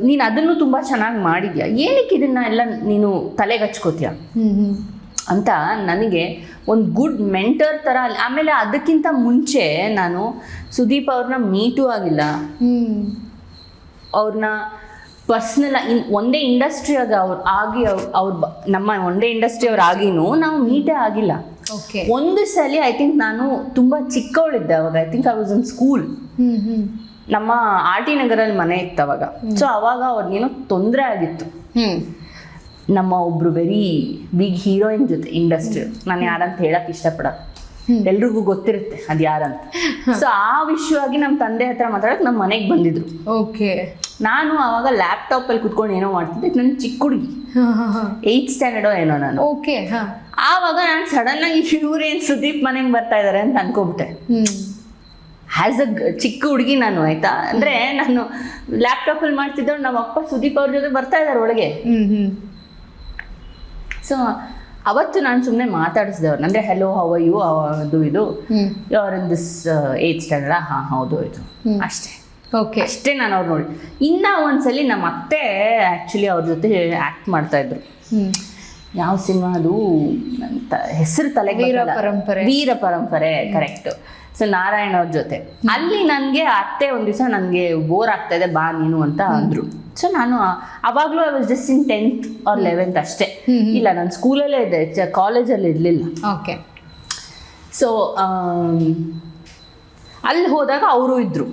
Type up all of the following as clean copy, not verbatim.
ನೀನು ಅದನ್ನು ತುಂಬ ಚೆನ್ನಾಗಿ ಮಾಡಿದ್ಯಾ, ಏನಕ್ಕೆ ಇದನ್ನ ಎಲ್ಲ ನೀನು ತಲೆಗೆ ಹಚ್ಕೋತೀಯ ಅಂತ ನನಗೆ ಒಂದು ಗುಡ್ ಮೆಂಟರ್ ಥರ. ಆಮೇಲೆ ಅದಕ್ಕಿಂತ ಮುಂಚೆ ನಾನು ಸುದೀಪ್ ಅವ್ರನ್ನ ಮೀಟೂ ಆಗಿಲ್ಲ, ಅವ್ರನ್ನ ಪರ್ಸ್ನಲ್ ಒಂದೇ ಇಂಡಸ್ಟ್ರಿಯಾಗ ನಮ್ಮ ಒಂದೇ ಇಂಡಸ್ಟ್ರಿ ಅವ್ರು ಆಗಿನೂ ನಾವು ಮೀಟೇ ಆಗಿಲ್ಲ. ಒಂದು ಸಲ ಐ ಥಿಂಕ್ ನಾನು ತುಂಬ ಚಿಕ್ಕವಳಿದ್ದೆ ಅವಾಗ, I think I was in school. ನಮ್ಮ ಆರ್ ಟಿ ನಗರಲ್ಲಿ ಮನೆ ಇತ್ತು ಅವಾಗ. ಸೊ ಅವಾಗ ಅವ್ರಿಗೇನೋ ತೊಂದರೆ ಆಗಿತ್ತು ನಮ್ಮ ಒಬ್ರು ವೆರಿ ಬಿಗ್ ಹೀರೋಯಿನ್ ಜೊತೆ ಇಂಡಸ್ಟ್ರಿ. ನಾನು ಯಾರಂತ ಹೇಳಕ್ ಇಷ್ಟಪಡಲ್ಲ, ಎಲ್ರಿಗೂ ಗೊತ್ತಿರುತ್ತೆ ಅದು ಯಾರಂತ. ಸೊ ಆ ವಿಷಯವಾಗಿ ನಮ್ಮ ತಂದೆ ಹತ್ರ ಮಾತಾಡಕ್ ನಮ್ಮ ಮನೆಗೆ ಬಂದಿದ್ರು. ನಾನು ಅವಾಗ ಲ್ಯಾಪ್ಟಾಪ್ ಅಲ್ಲಿ ಕುತ್ಕೊಂಡು ಏನೋ ಮಾಡ್ತಿದ್ದೆ, ನನ್ನ ಚಿಕ್ಕ ಹುಡುಗಿ 8th ಸ್ಟ್ಯಾಂಡರ್ಡೋ ಏನೋ ನಾನು. ಆವಾಗ ನಾನು ಸಡನ್ ಆಗಿ ಇವ್ರೇನ್ ಸುದೀಪ್ ಮನೆಗೆ ಬರ್ತಾ ಇದಾರೆ ಅಂತ ಅನ್ಕೋಬಿಟ್ಟೆ. ಆಸ್ ಅ ಚಿಕ್ಕ ಹುಡುಗಿ ನಾನು, ಆಯ್ತಾ, ಅಂದ್ರೆ ನಾನು ಲ್ಯಾಪ್ಟಾಪ್ ಅಲ್ಲಿ ಮಾಡ್ತಿದ್ದವ್ರು ನಮ್ಮ ಅಪ್ಪ ಸುದೀಪ್ ಅವ್ರ ಜೊತೆ ಬರ್ತಾ ಇದಾರೆ ಒಳಗೆ. ಸೊ ಅವತ್ತು ನಾನು ಸುಮ್ಮನೆ ಮಾತಾಡಿಸಿದವ್ರು, ಅಂದರೆ ಹೆಲೋ ಹೌ ಆರ್ ಯು, ಅದು ಇದು, you are in this 8th standard, ಹಾಂ ಹೌದು ಇದು ಅಷ್ಟೇ. ಅಷ್ಟೇ ನಾನು ಅವ್ರು ನೋಡಿ. ಇನ್ನ ಒಂದ್ಸಲಿ ನಮ್ಮ ಅತ್ತೆ ಆ್ಯಕ್ಚುಲಿ ಅವ್ರ ಜೊತೆ ಆ್ಯಕ್ಟ್ ಮಾಡ್ತಾ ಇದ್ರು. ಯಾವ ಸಿನಿಮಾ ಅದು ಹೆಸರು ತಲೆಗೆ, ವೀರ ಪರಂಪರೆ, ಕರೆಕ್ಟ್. ಸೊ ನಾರಾಯಣ ಅವ್ರ ಜೊತೆ ಅಲ್ಲಿ ನನಗೆ ಅತ್ತೆ ಒಂದು ದಿವಸ ನನಗೆ ಬೋರ್ ಆಗ್ತಾ ಇದೆ ಬಾ ನೀನು ಅಂತ ಅಂದರು. ಸೊ ನಾನು ಅವಾಗಲೂ I was just in 10th or 11th ಅಷ್ಟೇ. ಇಲ್ಲ, ನಾನು ಸ್ಕೂಲಲ್ಲೇ ಇದ್ದೆ, ಕಾಲೇಜಲ್ಲಿ ಇರಲಿಲ್ಲ. ಸೊ ಅಲ್ಲಿ ಹೋದಾಗ ಅವರು ಇದ್ರು.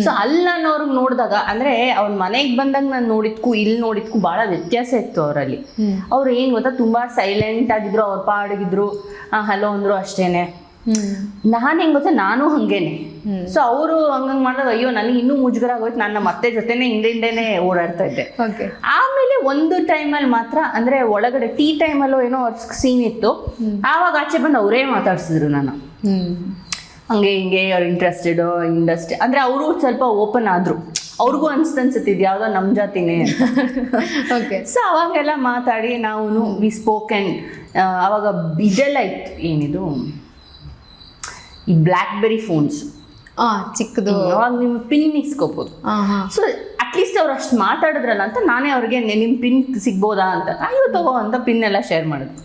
ಸೊ ಅಲ್ಲಿ ನಾನು ಅವ್ರಿಗೆ ನೋಡಿದಾಗ, ಅಂದರೆ ಅವ್ರ ಮನೆಗೆ ಬಂದಾಗ ನಾನು ನೋಡಿದ್ಕು ಇಲ್ಲಿ ನೋಡಿದ್ಕು ಭಾಳ ವ್ಯತ್ಯಾಸ ಇತ್ತು ಅವರಲ್ಲಿ. ಅವ್ರು ಏನು ಗೊತ್ತಾ, ತುಂಬ ಸೈಲೆಂಟ್ ಆಗಿದ್ರು, ಅವ್ರ ಪಾಡಿಗಿದ್ರು, ಹಲೋ ಅಂದರು ಅಷ್ಟೇನೆ. ನಾನು ಹೆಂಗೆ ಗೊತ್ತಾ, ನಾನು ಹಂಗೇನೆ. ಸೊ ಅವರು ಹಂಗಂಗೆ ಮಾಡಿದಾಗ ಅಯ್ಯೋ ನನಗೆ ಇನ್ನೂ ಮುಜುಗರ ಆಗೋಯ್ತು. ನಾನು ನಮ್ಮ ಅತ್ತೆ ಜೊತೆನೆ ಹಿಂದೆನೇ ಓಡಾಡ್ತಾ ಇದ್ದೆ. ಆಮೇಲೆ ಒಂದು ಟೈಮಲ್ಲಿ ಮಾತ್ರ, ಅಂದರೆ ಒಳಗಡೆ ಟೀ ಟೈಮಲ್ಲೋ ಏನೋ ಸೀನ್ ಇತ್ತು, ಆವಾಗ ಆಚೆ ಬಂದು ಅವರೇ ಮಾತಾಡ್ಸಿದ್ರು ನಾನು, ಹಂಗೆ ಹಿಂಗೆ ಅವ್ರು ಇಂಟ್ರೆಸ್ಟೆಡ್ ಇಂಡಸ್ಟ್ರಿ, ಅಂದರೆ ಅವರು ಸ್ವಲ್ಪ ಓಪನ್ ಆದರು. ಅವ್ರಿಗೂ ಅನ್ಸುತ್ತಿದ್ದು ಯಾವುದೋ ನಮ್ಮ ಜಾತಿನೇ ಅಂತ. ಸೊ ಅವಾಗೆಲ್ಲ ಮಾತಾಡಿ ನಾವು ವಿ ಸ್ಪೋಕನ್. ಅವಾಗ ಇದೆಲ್ಲ ಇತ್ತು, ಏನಿದು ಈ ಬ್ಲ್ಯಾಕ್ಬೆರಿ ಫೋನ್ಸ್ ಚಿಕ್ಕದು, ಅವಾಗ ನಿಮ್ಮ ಪಿನ್ ಇಸ್ಕೋಬೋದು. ಸೊ ಅಟ್ಲೀಸ್ಟ್ ಅವ್ರು ಅಷ್ಟು ಮಾತಾಡಿದ್ರಲ್ಲ ಅಂತ ನಾನೇ ಅವ್ರಿಗೆ ನಿಮ್ಮ ಪಿನ್ ಸಿಗ್ಬೋದಾ ಅಂತ, ಅಯ್ಯೋ ತಗೋ ಅಂತ ಪಿನ್ ಎಲ್ಲ ಶೇರ್ ಮಾಡಿದ್ರು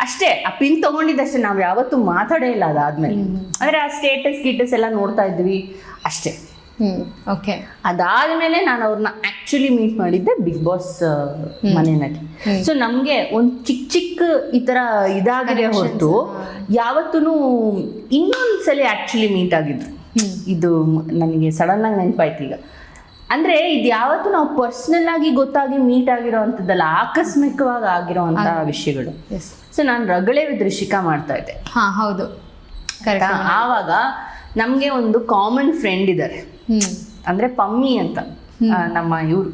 ಅಷ್ಟೇ. ಆ ಪಿನ್ ತೊಗೊಂಡಿದ್ದಷ್ಟೇ, ನಾವು ಯಾವತ್ತೂ ಮಾತಾಡೇ ಇಲ್ಲ ಅದಾದ್ಮೇಲೆ. ಅಂದರೆ ಆ ಸ್ಟೇಟಸ್ ಎಲ್ಲ ನೋಡ್ತಾ ಇದ್ವಿ ಅಷ್ಟೇ. ಅದಾದ್ಮೇಲೆ ನಾನು ಅವ್ರನ್ನ ಆಕ್ಚುಲಿ ಮೀಟ್ ಮಾಡಿದ್ದೆ ಬಿಗ್ ಬಾಸ್ ಮನೆಯಲ್ಲಿ. ಸೊ ನಮಗೆ ಒಂದು ಚಿಕ್ಕ ಈ ಥರ ಇದಾಗಿದೆ ಹೊರತು ಯಾವತ್ತೂ ಇನ್ನೊಂದ್ಸಲಿ ಆಕ್ಚುಲಿ ಮೀಟ್ ಆಗಿದ್ರು. ಇದು ನನಗೆ ಸಡನ್ ಆಗಿ ನೆನಪಾಯ್ತು ಈಗ. ಅಂದರೆ ಇದು ಯಾವತ್ತೂ ನಾವು ಪರ್ಸ್ನಲ್ ಆಗಿ ಗೊತ್ತಾಗಿ ಮೀಟ್ ಆಗಿರೋ ಅಂಥದ್ದಲ್ಲ, ಆಕಸ್ಮಿಕವಾಗಿ ಆಗಿರೋ ಅಂಥ ವಿಷಯಗಳು. ಸೊ ನಾನು ರಗಳೆ ವಿತ್ ರಿಷಿಕಾ ಮಾಡ್ತಾ ಇದ್ದೆ. ಹೌದು, ಆವಾಗ ನಮಗೆ ಒಂದು ಕಾಮನ್ ಫ್ರೆಂಡ್ ಇದ್ದಾರೆ, ಅಂದರೆ ಪಮ್ಮಿ ಅಂತ. ನಮ್ಮ ಇವರು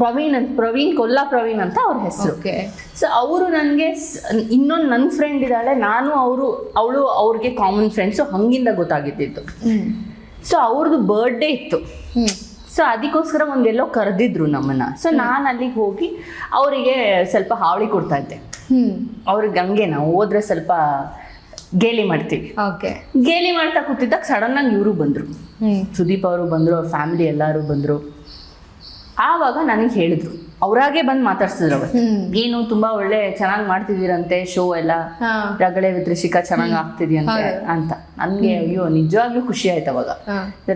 ಪ್ರವೀಣ್ ಕೊಲ್ಲಾ ಪ್ರವೀಣ್ ಅಂತ ಅವ್ರ ಹೆಸರು. ಸೊ ಅವರು ನನಗೆ ಇನ್ನೊಂದು ನನ್ನ ಫ್ರೆಂಡ್ ಇದ್ದಾಳೆ, ನಾನು ಅವಳು ಅವ್ರಿಗೆ ಕಾಮನ್ ಫ್ರೆಂಡ್ಸು, ಹಂಗಿಂದ ಗೊತ್ತಾಗಿದ್ದಿತ್ತು. ಸೊ ಅವ್ರದ್ದು ಬರ್ಡೇ ಇತ್ತು. ಸೊ ಅದಕ್ಕೋಸ್ಕರ ಒಂದೆಲ್ಲೋ ಕರೆದಿದ್ರು ನಮ್ಮನ್ನ. ಸೊ ನಾನು ಅಲ್ಲಿಗೆ ಹೋಗಿ ಅವರಿಗೆ ಸ್ವಲ್ಪ ಹಾವಳಿ ಕೊಡ್ತಾ ಇದ್ದೆ. ಅವ್ರಿಗೆ ಹಂಗೆ ನಾವು ಹೋದ್ರೆ ಸ್ವಲ್ಪ ಗೇಲಿ ಮಾಡ್ತೀವಿ. ಗೇಲಿ ಮಾಡ್ತಾ ಕೂತಿದ್ದಾಗ ಸಡನ್ ಆಗಿ ಇವರು ಬಂದರು, ಸುದೀಪ್ ಅವರು ಬಂದರು, ಅವ್ರ ಫ್ಯಾಮಿಲಿ ಎಲ್ಲರೂ ಬಂದರು. ಆವಾಗ ನನಗೆ ಹೇಳಿದ್ರು, ಅವರಾಗೆ ಬಂದು ಮಾತಾಡ್ಸಿದ್ರು. ಅವತ್ತು ಏನು ತುಂಬಾ ಒಳ್ಳೆ ಚೆನ್ನಾಗಿ ಮಾಡ್ತಿದ್ದೀರಂತೆ ಶೋ ಎಲ್ಲ, ರಗಳೆ ವಿತ್ ರಿಷಿಕಾ ಚೆನ್ನಾಗಿ ಆಗ್ತಿದ್ಯಂತೆ ಅಂತ. ನನ್ಗೆ ಅಯ್ಯೋ ನಿಜವಾಗ್ಲೂ ಖುಷಿ ಆಯ್ತು ಅವಾಗ,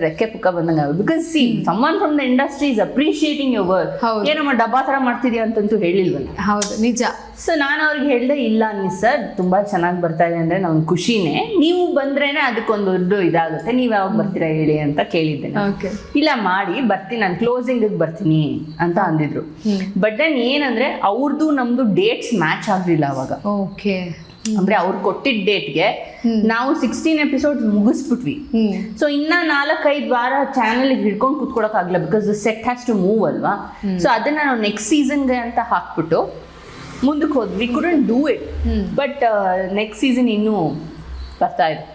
ರೆಕ್ಕೆ ಪುಕ್ಕ ಬಂದಂಗ. Because C summon from the industry is appreciating your work. ಏನಮ್ಮ ಡಬ್ಬಾ ತರ ಮಾಡ್ತಿದ್ಯಾ ಅಂತಂತೂ ಹೇಳಿಲ್ವಲ್ಲ. ಹೌದು, ನಿಜ. ಸೊ ನಾನು ಅವ್ರಿಗೆ ಹೇಳಿದೆ, ಇಲ್ಲ ಸರ್ ತುಂಬಾ ಚೆನ್ನಾಗಿ ಬರ್ತಾ ಇದೆ ಅಂದ್ರೆ ನಮ್ಗೆ ಖುಷಿನೇ, ನೀವು ಬಂದ್ರೇನೆ ಅದಕ್ಕೊಂದು ದೊಡ್ಡ ಇದಾಗುತ್ತೆ, ನೀವ್ ಯಾವಾಗ ಬರ್ತೀರಾ ಹೇಳಿ ಅಂತ ಕೇಳಿದ್ದೆ. ಇಲ್ಲ ಮಾಡಿ ಬರ್ತೀನಿ, ನಾನು ಕ್ಲೋಸಿಂಗ್ ಬರ್ತೀನಿ ಅಂತ ಅಂದಿದ್ರು. ಬಟ್ ದೆನ್ ಏನಂದ್ರೆ ಅವ್ರದ್ದು ನಮ್ದು ಡೇಟ್ಸ್ ಮ್ಯಾಚ್ ಆಗ್ಲಿಲ್ಲ ಅವಾಗ. ಅಂದ್ರೆ ಅವ್ರು ಕೊಟ್ಟಿದ್ದ ಡೇಟ್ಗೆ ನಾವು 16 ಎಪಿಸೋಡ್ಸ್ ಮುಗಿಸ್ಬಿಟ್ವಿ. ಸೊ ಇನ್ನ 4-5 ವಾರ ಚಾನಲ್ ಹಿಡ್ಕೊಂಡು ಕುತ್ಕೊಳಕ್ ಆಗ್ಲಿಲ್ಲ, because the set has to move ಅಲ್ವಾ. ಸೊ ಅದನ್ನ ನಾವು ನೆಕ್ಸ್ಟ್ ಸೀಸನ್ಗೆ ಅಂತ ಹಾಕ್ಬಿಟ್ಟು ಮುಂದಕ್ಕೆ ಹೋದ್ವಿ. We couldn't do it. But next season ಇನ್ನೂ ಬರ್ತಾ ಇದೆ.